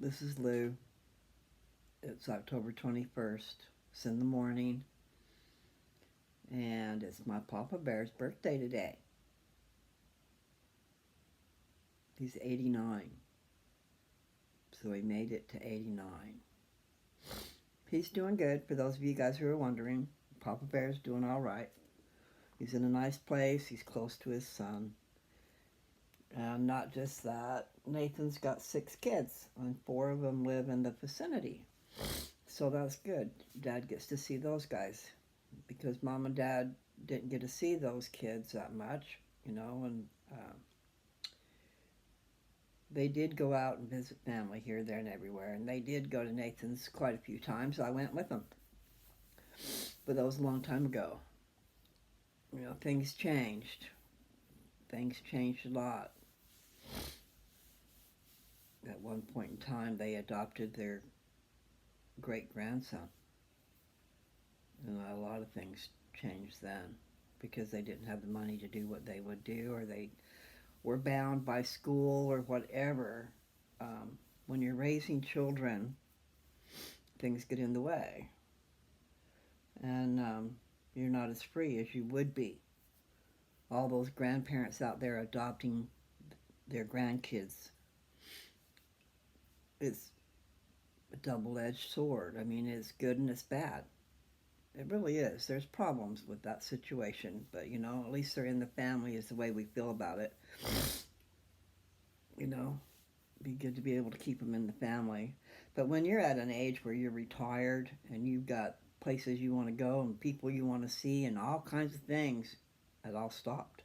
This is Lou. It's October 21st. It's in the morning, and it's my Papa Bear's birthday today. He's 89, so he made it to 89. He's doing good, for those of you guys who are wondering. Papa Bear's doing all right. He's in a nice place. He's close to his son. And not just that, Nathan's got 6 kids, and 4 of them live in the vicinity. So that's good. Dad gets to see those guys, because Mom and Dad didn't get to see those kids that much, and they did go out and visit family here, there, and everywhere. And they did go to Nathan's quite a few times. I went with them. But that was a long time ago. Things changed. Things changed a lot. At one point in time, they adopted their great-grandson. And a lot of things changed then, because they didn't have the money to do what they would do, or they were bound by school or whatever. When you're raising children, things get in the way. And you're not as free as you would be. All those grandparents out there adopting their grandkids, it's a double-edged sword. I mean, it's good and it's bad. It really is. There's problems with that situation, but at least they're in the family is the way we feel about it. Be good to be able to keep them in the family. But when you're at an age where you're retired and you've got places you want to go and people you want to see and all kinds of things, it all stopped.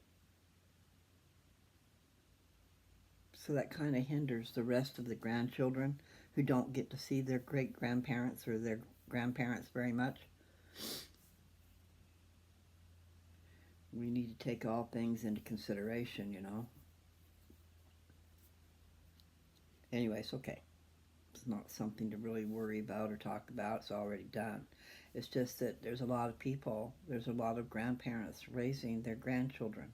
So that kind of hinders the rest of the grandchildren who don't get to see their great-grandparents or their grandparents very much. We need to take all things into consideration, Anyway, it's okay. It's not something to really worry about or talk about. It's already done. It's just that there's a lot of people, there's a lot of grandparents raising their grandchildren.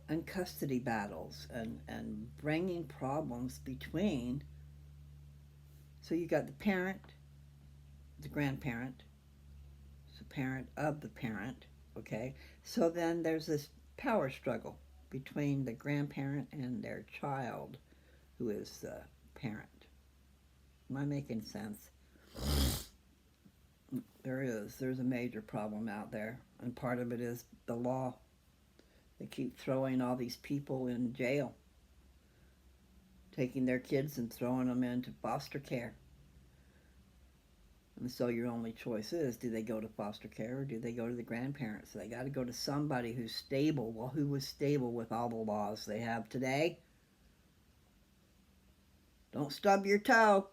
And custody battles and bringing problems between. So you got the parent, the grandparent, the parent of the parent, okay? So then there's this power struggle between the grandparent and their child, who is the parent. Am I making sense? There's a major problem out there, and part of it is the law. They keep throwing all these people in jail, taking their kids and throwing them into foster care. And so your only choice is, do they go to foster care or do they go to the grandparents? So they got to go to somebody who's stable. Well, who was stable with all the laws they have today? Don't stub your toe.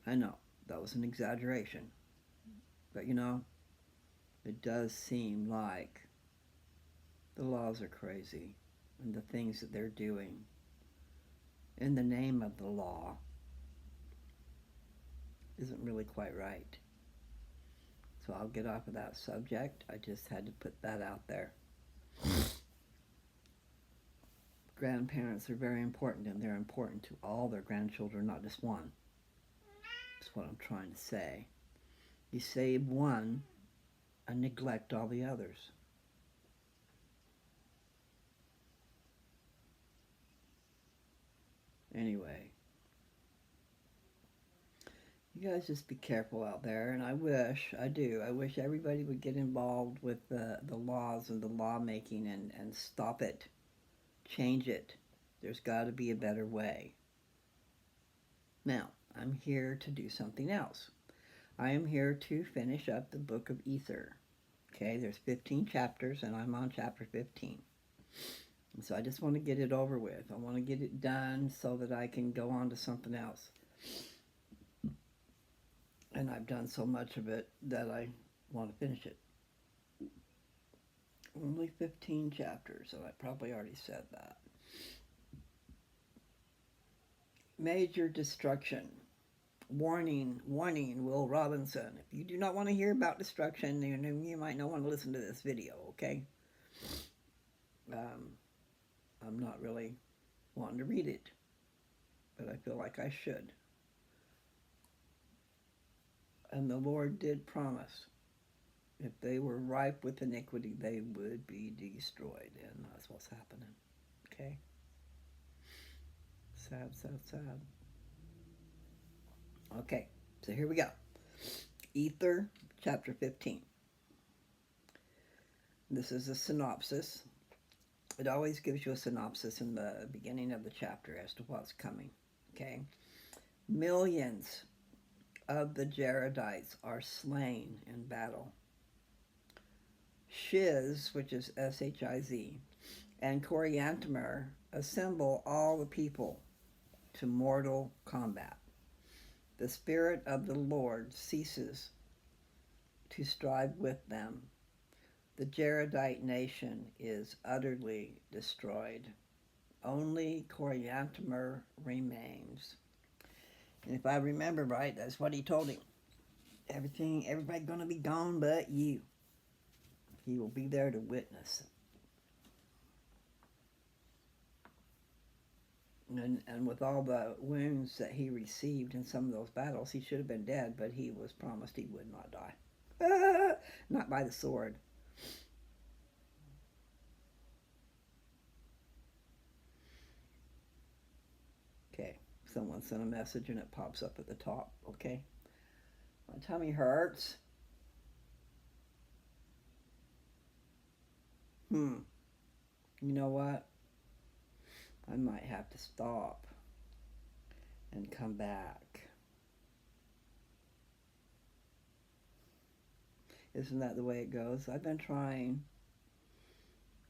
I know, that was an exaggeration. But it does seem like the laws are crazy, and the things that they're doing in the name of the law isn't really quite right. So I'll get off of that subject. I just had to put that out there. Grandparents are very important, and they're important to all their grandchildren, not just one. That's what I'm trying to say. You save one and neglect all the others. Anyway, you guys just be careful out there, and I wish everybody would get involved with the laws and the lawmaking and stop it, change it. There's got to be a better way. Now, I'm here to do something else. I am here to finish up the book of Ether. Okay, there's 15 chapters, and I'm on chapter 15. And so I just want to get it over with. I want to get it done so that I can go on to something else. And I've done so much of it that I want to finish it. Only 15 chapters, so I probably already said that. Major destruction. Warning, warning, Will Robinson. If you do not want to hear about destruction, you might not want to listen to this video, okay? I'm not really wanting to read it, but I feel like I should. And the Lord did promise if they were ripe with iniquity, they would be destroyed. And that's what's happening. Okay? Sad, sad, sad. Okay, so here we go. Ether, chapter 15. This is a synopsis. It always gives you a synopsis in the beginning of the chapter as to what's coming. Okay? Millions of the Jaredites are slain in battle. Shiz, which is S-H-I-Z, and Coriantumr assemble all the people to mortal combat. The Spirit of the Lord ceases to strive with them. The Jaredite nation is utterly destroyed. Only Coriantumr remains. And if I remember right, that's what he told him. Everybody gonna be gone but you. He will be there to witness. And with all the wounds that he received in some of those battles, he should have been dead, but he was promised he would not die. Not by the sword. Okay, someone sent a message and it pops up at the top, okay? My tummy hurts. You know what? I might have to stop and come back. Isn't that the way it goes? I've been trying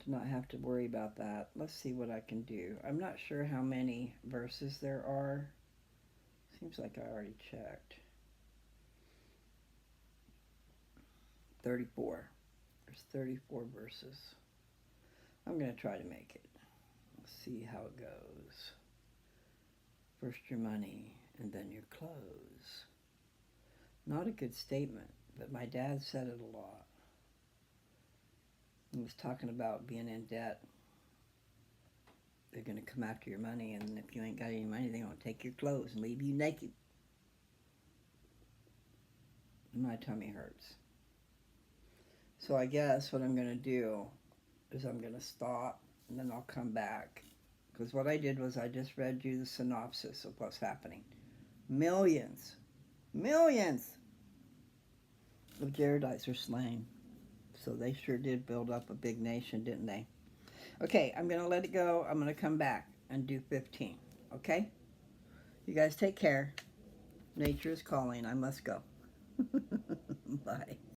to not have to worry about that. Let's see what I can do. I'm not sure how many verses there are. Seems like I already checked. 34. There's 34 verses. I'm going to try to make it. Let's see how it goes. First your money, and then your clothes. Not a good statement, but my dad said it a lot. He was talking about being in debt. They're going to come after your money, and if you ain't got any money, they're going to take your clothes and leave you naked. And my tummy hurts. So I guess what I'm going to do is I'm going to stop, and then I'll come back. Because what I did was I just read you the synopsis of what's happening. Millions of Jaredites are slain. So they sure did build up a big nation, didn't they? Okay, I'm going to let it go. I'm going to come back and do 15. Okay? You guys take care. Nature is calling. I must go. Bye.